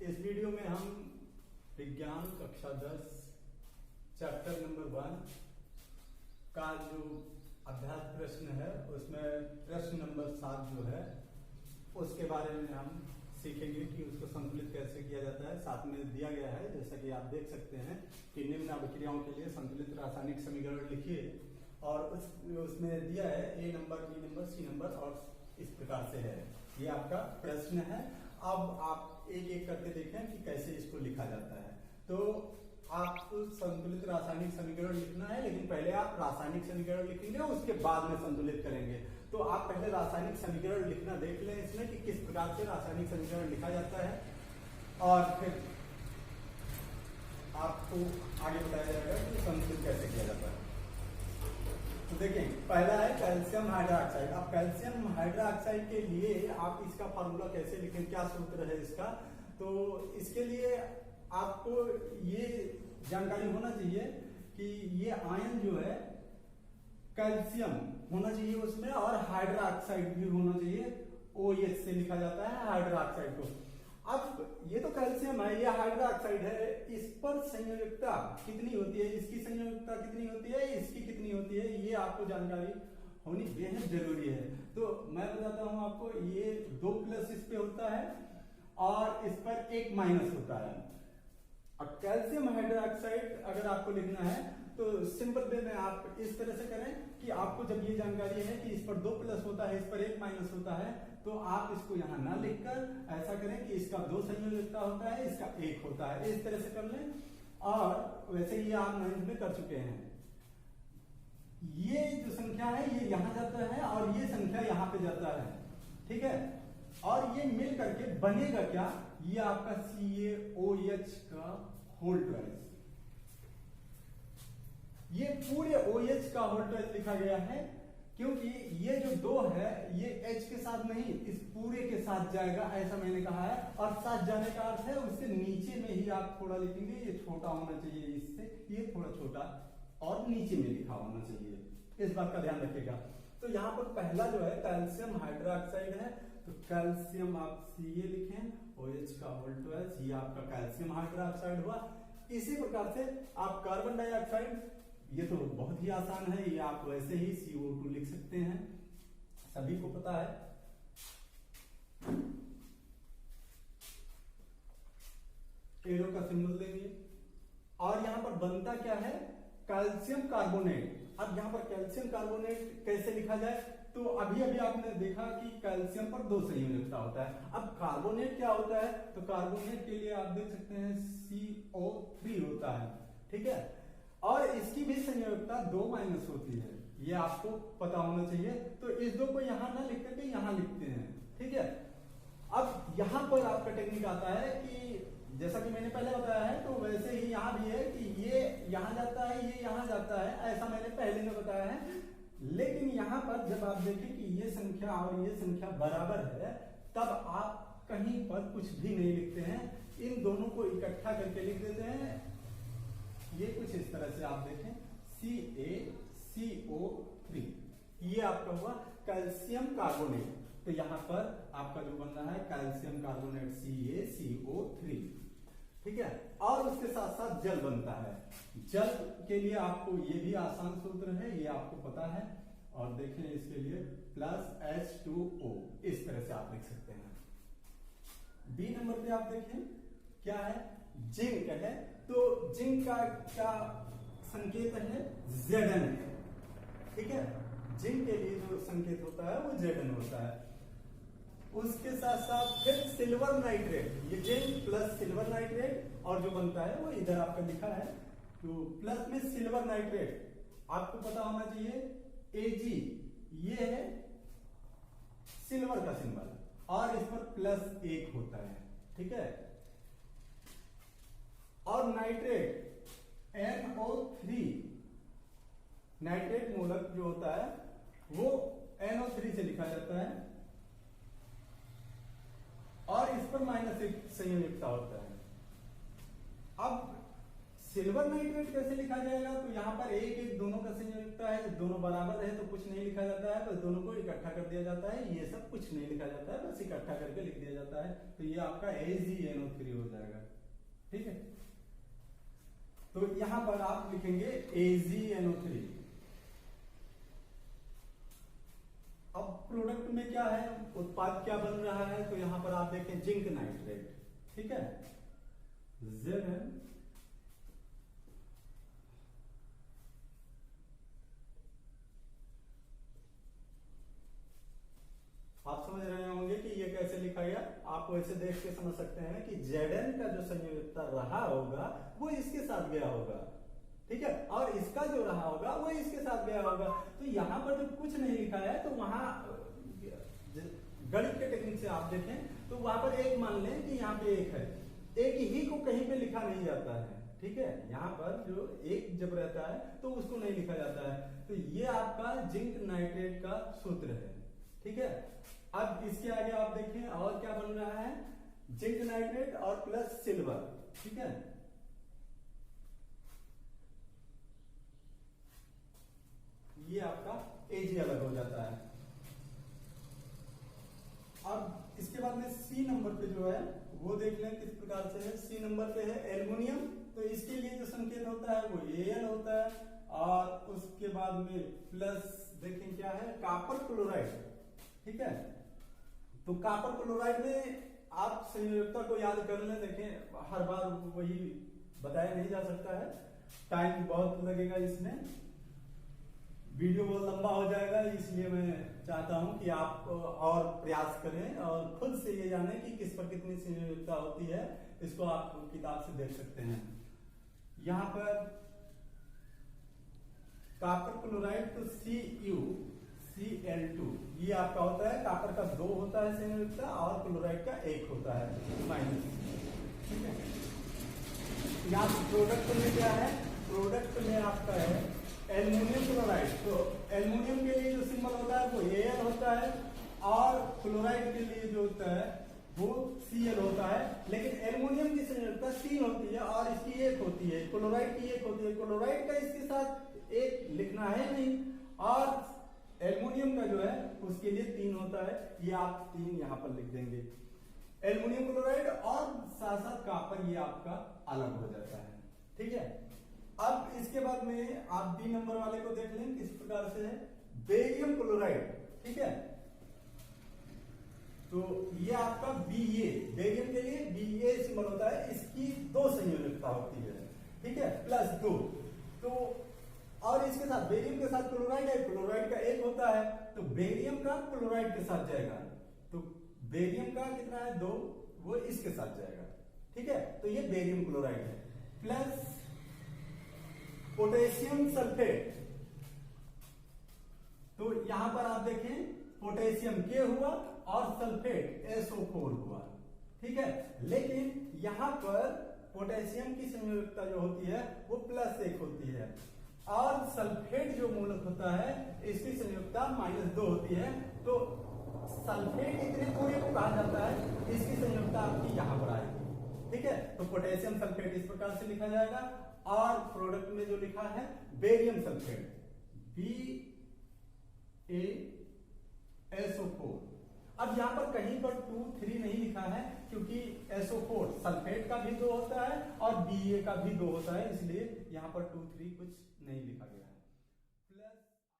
इस वीडियो में हम विज्ञान कक्षा 10 चैप्टर नंबर 1 का जो अभ्यास प्रश्न है उसमें प्रश्न नंबर 7 जो है उसके बारे में हम सीखेंगे कि उसको संतुलित कैसे किया जाता है। साथ में दिया गया है, जैसा कि आप देख सकते हैं कि निम्न अभिक्रियाओं के लिए संतुलित रासायनिक समीकरण लिखिए, और उसमें दिया है A number, B number, C number, और इस प्रकार से है। ये आपका प्रश्न है। अब आप एक एक करके देखें कि कैसे इसको लिखा जाता है। तो आपको संतुलित रासायनिक समीकरण लिखना है, लेकिन पहले आप रासायनिक समीकरण लिखेंगे और उसके बाद में संतुलित करेंगे। तो आप पहले रासायनिक समीकरण लिखना देख लें इसमें कि किस प्रकार से रासायनिक समीकरण लिखा जाता है, और फिर आपको आगे बताया जाएगा कि संतुलित कैसे किया जाता है। तो देखें, पहला है कैल्शियम हाइड्रोक्साइड। अब कैल्शियम हाइड्रोक्साइड के लिए आप इसका फार्मूला कैसे लिखें, क्या सूत्र है इसका, तो इसके लिए आपको ये जानकारी होना चाहिए कि ये आयन जो है कैल्शियम होना चाहिए उसमें, और हाइड्रोक्साइड भी होना चाहिए। OH से लिखा जाता है हाइड्रोक्साइड को। अब ये तो कैल्शियम है, ये हाइड्रोक्साइड है, इस पर संयोजकता कितनी होती है, इसकी संयोजकता कितनी होती है, इसकी कितनी होती है, ये आपको जानकारी होनी बेहद जरूरी है। तो मैं बताता हूं आपको, ये 2+ इस पे होता है और इस पर 1- होता है। और कैल्शियम हाइड्रोक्साइड अगर आपको लिखना है तो सिंपल वे में आप इस तरह से करें कि आपको जब ये जानकारी है कि इस पर 2+ होता है, इस पर 1- होता है, तो आप इसको यहां ना लिखकर ऐसा करें कि इसका 2 संयोजकता होता है, इसका 1 होता है, इस तरह से कर लें। और वैसे ये आप 9th में कर चुके हैं। ये जो संख्या है ये यहां जाता है और ये संख्या यहां पे जाता है, ठीक है। और ये मिल करके बनेगा क्या, ये आपका CaOH का होल ट्वाइस। ये पूरे OH का होल ट्वाइस लिखा गया है, क्योंकि ये जो 2 है ये H के साथ नहीं, इस पूरे के साथ जाएगा, ऐसा मैंने कहा है। और साथ जाने का अर्थ है उससे नीचे में ही आप थोड़ा लिखेंगे, ये छोटा होना चाहिए इससे, ये थोड़ा छोटा और नीचे में लिखा होना चाहिए, इस बात का ध्यान रखिएगा। तो यहां पर पहला जो है कैल्शियम हाइड्रोक्साइड है, तो कैल्शियम आप Ca लिखें, OH का होल ट्वाइस, ये आपका कैल्शियम हाइड्रोक्साइड हुआ। इसी प्रकार से आप कार्बन डाइऑक्साइड, ये तो बहुत ही आसान है, ये आप वैसे ही CO2 लिख सकते हैं, सभी को पता है। एरो का सिंबल देंगे, और यहां पर बनता क्या है, कैल्शियम कार्बोनेट। अब यहां पर कैल्शियम कार्बोनेट कैसे लिखा जाए, तो अभी अभी आपने देखा कि कैल्शियम पर 2 संयोजकता होता है। अब कार्बोनेट क्या होता है, तो कार्बोनेट के लिए आप देख सकते हैं CO3 होता है, ठीक है। और इसकी भी संयोजकता 2- होती है, ये आपको पता होना चाहिए। तो इस 2 को यहां ना लिख करके यहां लिखते हैं, ठीक है। अब यहां पर आपका टेक्निक आता है कि जैसा कि मैंने पहले बताया है, तो वैसे ही यहां भी है कि ये यहां जाता है, ये यहां जाता है, ऐसा मैंने पहले में बताया है। लेकिन यहां पर जब आप देखें कि ये संख्या और ये संख्या बराबर है, तब आप कहीं पर कुछ भी नहीं लिखते हैं, इन दोनों को इकट्ठा करके लिख देते हैं। ये कुछ इस तरह से आप देखें, CaCO3, ये आपका हुआ कैल्शियम कार्बोनेट। तो यहां पर आपका जो बन रहा है कैल्शियम कार्बोनेट CaCO3, ठीक है। और उसके साथ साथ जल बनता है। जल के लिए आपको ये भी आसान सूत्र है, ये आपको पता है। और देखें इसके लिए +H2O, इस तरह से आप लिख सकते हैं। बी नंबर पे आप देखें क्या है, जिंक है, तो जिंक का क्या संकेत है, Zn है, ठीक है। जिंक के लिए जो संकेत होता है वो Zn होता है। उसके साथ साथ फिर सिल्वर नाइट्रेट, ये जिंक प्लस सिल्वर नाइट्रेट, और जो बनता है वो इधर आपका लिखा है, तो प्लस में सिल्वर नाइट्रेट आपको पता होना चाहिए, Ag, ये है सिल्वर का सिंबल, और इस पर +1 होता है, ठीक है। और नाइट्रेट NO3, नाइट्रेट मूलक जो होता है वो NO3 से लिखा जाता है, और इस पर -1 संयोजकता होता है। अब सिल्वर नाइट्रेट कैसे लिखा जाएगा? तो यहाँ पर एक एक दोनों का संयोजकता है, जब दोनों बराबर है तो कुछ नहीं लिखा जाता है, बस दोनों को इकट्ठा कर दिया जाता है। ये सब कुछ नहीं लिखा जाता है, बस इकट्ठा करके लिख दिया जाता है। तो ये आपका AgNO3 हो जाएगा। ठीक है, तो यहां पर आप लिखेंगे AgNO3। अब प्रोडक्ट में क्या है, उत्पाद क्या बन रहा है? तो यहां पर आप देखें जिंक नाइट्रेट। ठीक है, Zn आप समझ रहे होंगे कि ये कैसे लिखा गया। आप वैसे देख के समझ सकते हैं कि Zn का जो संयोजकता रहा होगा वो इसके साथ गया होगा। ठीक है, और इसका जो रहा होगा वो इसके साथ गया होगा। तो यहाँ पर जो कुछ नहीं लिखा है तो वहां गणित के टेक्निक से आप देखें तो वहां पर एक मान लें कि यहाँ पे एक है, एक ही को कहीं पे लिखा नहीं जाता है। ठीक है, यहाँ पर जो एक जब रहता है तो उसको नहीं लिखा जाता है। तो ये आपका जिंक नाइट्रेट का सूत्र है। ठीक है, अब इसके आगे आप देखें और क्या बन रहा है, जिंक नाइट्रेट और प्लस सिल्वर। ठीक है, ये आपका Ag अलग हो जाता है। अब इसके बाद में सी नंबर पे जो है वो देख लें किस प्रकार से है। सी नंबर पे है एल्युमिनियम, तो इसके लिए जो संकेत होता है वो Al होता है। और उसके बाद में प्लस देखें क्या है, कापर क्लोराइड। ठीक है, तो कापर क्लोराइड में आप संयोजकता को याद कर लें। देखें हर बार वही बताया नहीं जा सकता है, टाइम बहुत लगेगा, इसमें वीडियो बहुत लंबा हो जाएगा। इसलिए मैं चाहता हूं कि आप और प्रयास करें और खुद से ये जानें कि किस पर कितनी संयोजकता होती है। इसको आप किताब से देख सकते हैं। यहां पर कापर क्लोराइड तो CuCl2 ये आपका होता है। कापर का 2 होता है संयोजकता और क्लोराइड का 1 होता है माइनस। ठीक है, यहाँ प्रोडक्ट में क्या है, प्रोडक्ट में आपका है एल्युमिनियम क्लोराइड। तो एल्युमिनियम के लिए जो सिंबल होता है वो Al होता है और क्लोराइड के लिए जो होता है वो Cl होता है। लेकिन एल्युमिनियम की संयोजकता 3 होती है और इसकी 1 होती है, क्लोराइड की 1 होती है। क्लोराइड का इसके साथ 1 लिखना है नहीं, और एल्युमिनियम का जो है उसके लिए 3 होता है। ये आप 3 यहां पर लिख देंगे, एल्युमिनियम क्लोराइड और साथ साथ कापर, ये आपका अलग हो जाता है। ठीक है, अब इसके बाद में आप बी नंबर वाले को देख लें किस प्रकार से है, बेरियम क्लोराइड। ठीक है, तो ये आपका Ba, बेरियम के लिए Ba सिंबल होता है, इसकी 2 संयोजकता होती है। ठीक है, प्लस 2। तो और इसके साथ बेरियम के साथ क्लोराइड है, क्लोराइड का 1 होता है, तो बेरियम का क्लोराइड के साथ जाएगा। तो बेरियम का कितना है 2, वो इसके साथ जाएगा। ठीक है, तो ये बेरियम क्लोराइड है। प्लस पोटेशियम सल्फेट, तो यहां पर आप देखें पोटेशियम के हुआ और सल्फेट SO4 हुआ। ठीक है, लेकिन यहां पर पोटेशियम की संयोजकता जो होती है वो +1 होती है और सल्फेट जो मूलक होता है इसकी संयोजकता -2 होती है। तो सल्फेट इतने पूरे को कहा जाता है, इसकी संयोजकता आपकी यहां पर आएगी। ठीक है, तो पोटेशियम सल्फेट इस प्रकार से लिखा जाएगा। और प्रोडक्ट में जो लिखा है बेरियम सल्फेट BaSO4। अब यहां पर कहीं पर 2, 3 नहीं लिखा है क्योंकि SO4 सल्फेट का भी 2 होता है और Ba का भी 2 होता है, इसलिए यहां पर 2, 3 कुछ नहीं लिखा गया।